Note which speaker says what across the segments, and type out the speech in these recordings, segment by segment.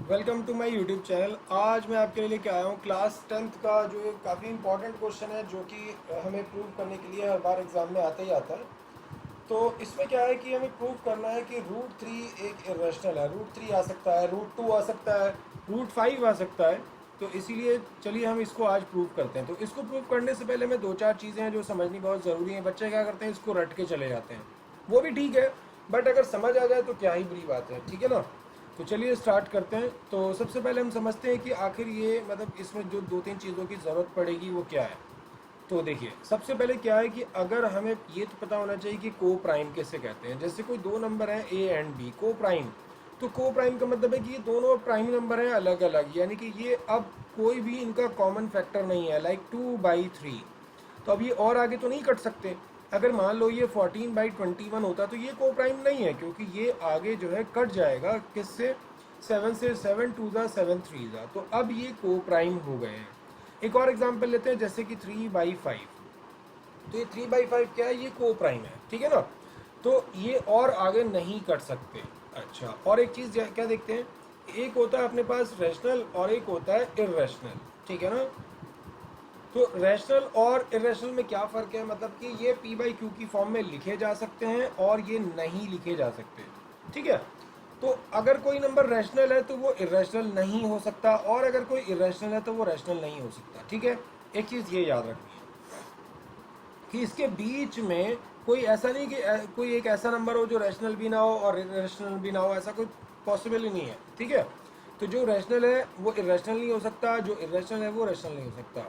Speaker 1: Welcome to my YouTube channel. आज मैं आपके लिए लेके आया हूँ क्लास 10th का जो एक काफ़ी इंपॉर्टेंट क्वेश्चन है, जो कि हमें प्रूव करने के लिए हर बार एग्ज़ाम में आता ही आता है। तो इसमें क्या है कि हमें प्रूव करना है कि रूट थ्री एक इरेशनल है। रूट थ्री आ सकता है, रूट टू आ सकता है, रूट फाइव आ सकता है। तो इसीलिए चलिए हम इसको आज प्रूव करते हैं। तो इसको प्रूव करने से पहले मैं दो चार चीज़ें हैं जो समझनी बहुत ज़रूरी हैं। बच्चे क्या करते हैं, इसको रट के चले जाते हैं, वो भी ठीक है, बट अगर समझ आ जाए तो क्या ही बुरी बात है, ठीक है ना। तो चलिए स्टार्ट करते हैं। तो सबसे पहले हम समझते हैं कि आखिर ये मतलब इसमें जो दो तीन चीज़ों की ज़रूरत पड़ेगी वो क्या है। तो देखिए, सबसे पहले क्या है कि अगर हमें ये तो पता होना चाहिए कि को प्राइम किसे कहते हैं। जैसे कोई दो नंबर हैं ए एंड बी, को प्राइम। तो को प्राइम का मतलब है कि ये दोनों प्राइम नंबर हैं अलग अलग, यानी कि ये अब कोई भी इनका कॉमन फैक्टर नहीं है, लाइक 2/3। तो अब ये और आगे तो नहीं कट सकते। अगर मान लो ये 14/21 होता तो ये को प्राइम नहीं है, क्योंकि ये आगे जो है कट जाएगा किससे, 7 से। 7 2 ज़ा 7 3 ज़ा, तो अब ये को प्राइम हो गए हैं। एक और एग्जांपल लेते हैं, जैसे कि 3/5। तो ये 3/5 क्या है, ये को प्राइम है, ठीक है ना। तो ये और आगे नहीं कट सकते। अच्छा, और एक चीज़ क्या देखते हैं, एक होता है अपने पास रैशनल और एक होता है इर्रेशनल, ठीक है ना। तो रैशनल और इरेशनल में क्या फ़र्क है, मतलब कि ये p/q की फॉर्म में लिखे जा सकते हैं और ये नहीं लिखे जा सकते, ठीक है। तो अगर कोई नंबर रैशनल है तो वो इरेशनल नहीं हो सकता, और अगर कोई इरेशनल है तो वो रैशनल नहीं हो सकता, ठीक है। एक चीज़ ये याद रखनी है कि इसके बीच में कोई ऐसा नहीं कि कोई एक ऐसा नंबर हो जो रैशनल भी ना हो और इरेशनल भी ना हो, ऐसा कोई पॉसिबल ही नहीं है, ठीक है। तो जो रैशनल है वो इरेशनल नहीं हो सकता, जो इरेशनल है वो रैशनल नहीं हो सकता।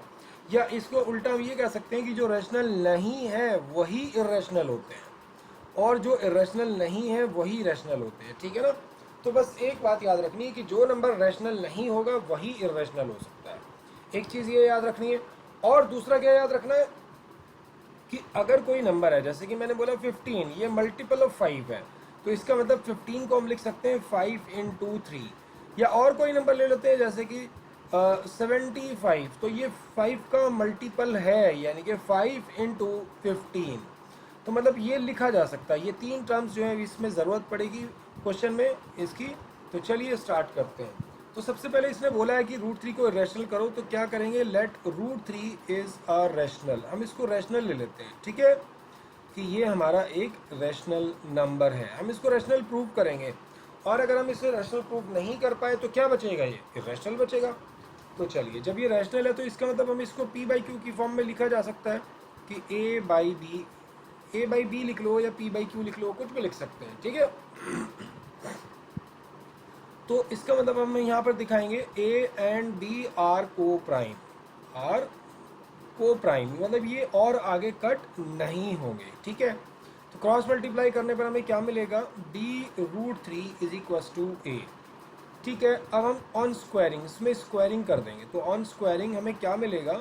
Speaker 1: या इसको उल्टा हम ये कह सकते हैं कि जो रैशनल नहीं है वही इरेशनल होते हैं, और जो इरेशनल नहीं है वही रैशनल होते हैं, ठीक है ना। तो बस एक बात याद रखनी है कि जो नंबर रैशनल नहीं होगा वही इरेशनल हो सकता है। एक चीज़ ये याद रखनी है। और दूसरा क्या याद रखना है कि अगर कोई नंबर है, जैसे कि मैंने बोला 15, ये मल्टीपल ऑफ 5 है, तो इसका मतलब 15 को हम लिख सकते हैं 5 × 3। या और कोई नंबर ले लेते हैं, जैसे कि 75, तो ये 5 का मल्टीपल है, यानी कि 5 × 15। तो मतलब ये लिखा जा सकता है। ये तीन टर्म्स जो है इसमें ज़रूरत पड़ेगी क्वेश्चन में इसकी। तो चलिए स्टार्ट करते हैं। तो सबसे पहले इसने बोला है कि रूट थ्री को रैशनल करो, तो क्या करेंगे, let root three is a rational. हम इसको रैशनल ले लेते हैं, ठीक है, कि ये हमारा एक रैशनल नंबर है। हम इसको रैशनल प्रूव करेंगे, और अगर हम इसे रैशनल प्रूव नहीं कर पाए तो क्या बचेगा, ये इरेशनल बचेगा। तो चलिए, जब ये रैशनल है तो इसका मतलब हम इसको p/q की फॉर्म में लिखा जा सकता है कि a/b लिख लो या p/q लिख लो, कुछ भी लिख सकते हैं, ठीक है। तो इसका मतलब हम यहाँ पर दिखाएंगे a एंड b आर को प्राइम, आर को प्राइम, मतलब ये और आगे कट नहीं होंगे, ठीक है। तो क्रॉस मल्टीप्लाई करने पर हमें क्या मिलेगा, b√3 = a, ठीक है। अब हम ऑन स्क्वायरिंग, इसमें स्क्वायरिंग कर देंगे, तो ऑन स्क्वायरिंग हमें क्या मिलेगा,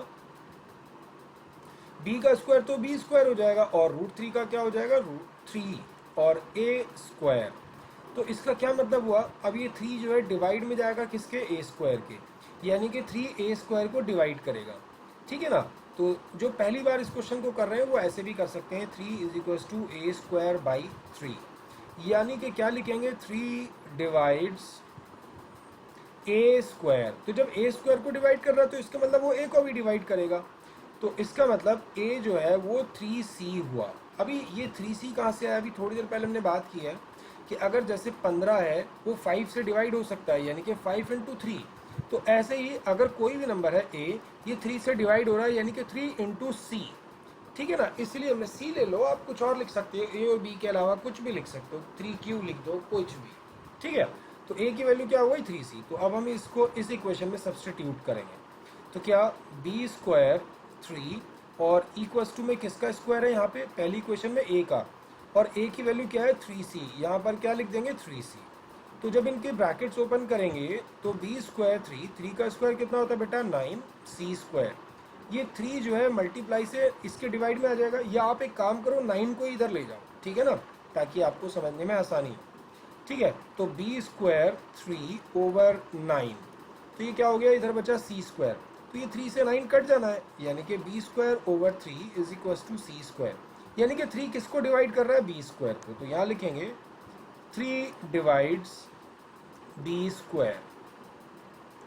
Speaker 1: b का स्क्वायर तो b² हो जाएगा, और √3 का क्या हो जाएगा, √3, और a²। तो इसका क्या मतलब हुआ, अब ये 3 जो है डिवाइड में जाएगा किसके, a² के, यानी कि 3a² को डिवाइड करेगा, ठीक है ना। तो जो पहली बार इस क्वेश्चन को कर रहे हैं वो ऐसे भी कर सकते हैं, 3 = a²/3, यानी कि क्या लिखेंगे, 3 डिवाइड्स a²। तो जब a² को डिवाइड कर रहा है तो इसका मतलब वो a को भी डिवाइड करेगा, तो इसका मतलब a जो है वो 3c हुआ। अभी ये 3c कहाँ से आया, अभी थोड़ी देर पहले हमने बात की है कि अगर जैसे 15 है वो 5 से डिवाइड हो सकता है, यानी कि 5 × 3। तो ऐसे ही अगर कोई भी नंबर है a, ये 3 से डिवाइड हो रहा है, यानी कि 3 × c, ठीक है ना। इसलिए हमने c ले लो, आप कुछ और लिख सकते हो, a और b के अलावा कुछ भी लिख सकते हो, 3q लिख दो, कुछ भी, ठीक है। तो a की वैल्यू क्या हो गई, 3c। तो अब हम इसको इस इक्वेशन में सब्सटीट्यूट करेंगे, तो क्या b² 3 और इक्वल्स टू में किसका स्क्वायर है, यहाँ पे पहली इक्वेशन में a का, और a की वैल्यू क्या है, 3c, यहाँ पर क्या लिख देंगे, 3c। तो जब इनके ब्रैकेट्स ओपन करेंगे तो b² 3 का स्क्वायर कितना होता है बेटा, 9c²। ये 3 जो है मल्टीप्लाई से इसके डिवाइड में आ जाएगा, या आप एक काम करो 9 को इधर ले जाओ, ठीक है ना, ताकि आपको समझने में आसानी हो, ठीक है। तो b² 3/9, तो ये क्या हो गया, इधर बचा c²। तो ये 3 से 9 कट जाना है, यानी कि b² 3 = c², यानी कि 3 किसको डिवाइड कर रहा है, b² को। तो यहाँ लिखेंगे 3 डिवाइड्स b²,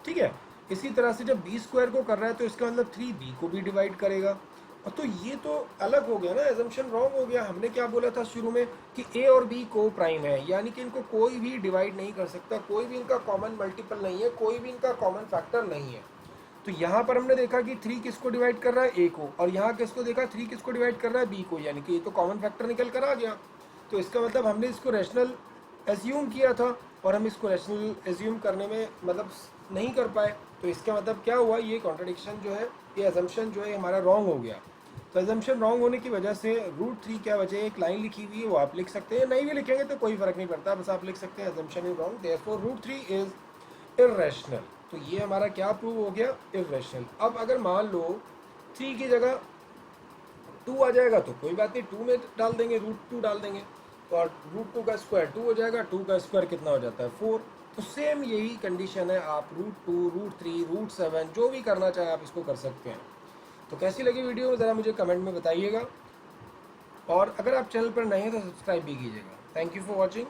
Speaker 1: ठीक है। इसी तरह से जब बी स्क्वायर को कर रहा है तो इसका मतलब 3b को भी डिवाइड करेगा। और तो ये तो अलग हो गया ना, एजम्पशन रॉन्ग हो गया। हमने क्या बोला था शुरू में कि ए और बी को प्राइम है, यानी कि इनको कोई भी डिवाइड नहीं कर सकता, कोई भी इनका कॉमन मल्टीपल नहीं है, कोई भी इनका कॉमन फैक्टर नहीं है। तो यहाँ पर हमने देखा कि 3 किसको डिवाइड कर रहा है, ए को, और यहाँ किसको देखा 3 किसको डिवाइड कर रहा है, बी को, यानी कि ये तो कॉमन फैक्टर निकल कर आ गया। तो इसका मतलब हमने इसको रैशनल एज्यूम किया था और हम इसको रैशनल एज्यूम करने में मतलब नहीं कर पाए। तो इसका मतलब क्या हुआ, ये कॉन्ट्रडिक्शन जो है, ये अजम्पशन जो है हमारा रॉन्ग हो गया। तो अजम्पशन रॉन्ग होने की वजह से √3 क्या वजह है, एक लाइन लिखी हुई है वो आप लिख सकते हैं, नहीं भी लिखेंगे तो कोई फर्क नहीं पड़ता, बस आप लिख सकते हैं assumption is wrong, therefore √3 is irrational. तो ये हमारा क्या प्रूव हो गया, इर्रेशनल। अब अगर मान लो 3 की जगह 2 आ जाएगा तो कोई बात नहीं, 2 में डाल देंगे, √2 डाल देंगे, और √2 का स्क्वायर 2 हो जाएगा, 2 का स्क्वायर कितना हो जाता है 4। तो सेम यही कंडीशन है, आप √2 √3 √7 जो भी करना चाहें आप इसको कर सकते हैं। तो कैसी लगी वीडियो ज़रा मुझे कमेंट में बताइएगा, और अगर आप चैनल पर नए हैं तो सब्सक्राइब भी कीजिएगा। Thank you for watching.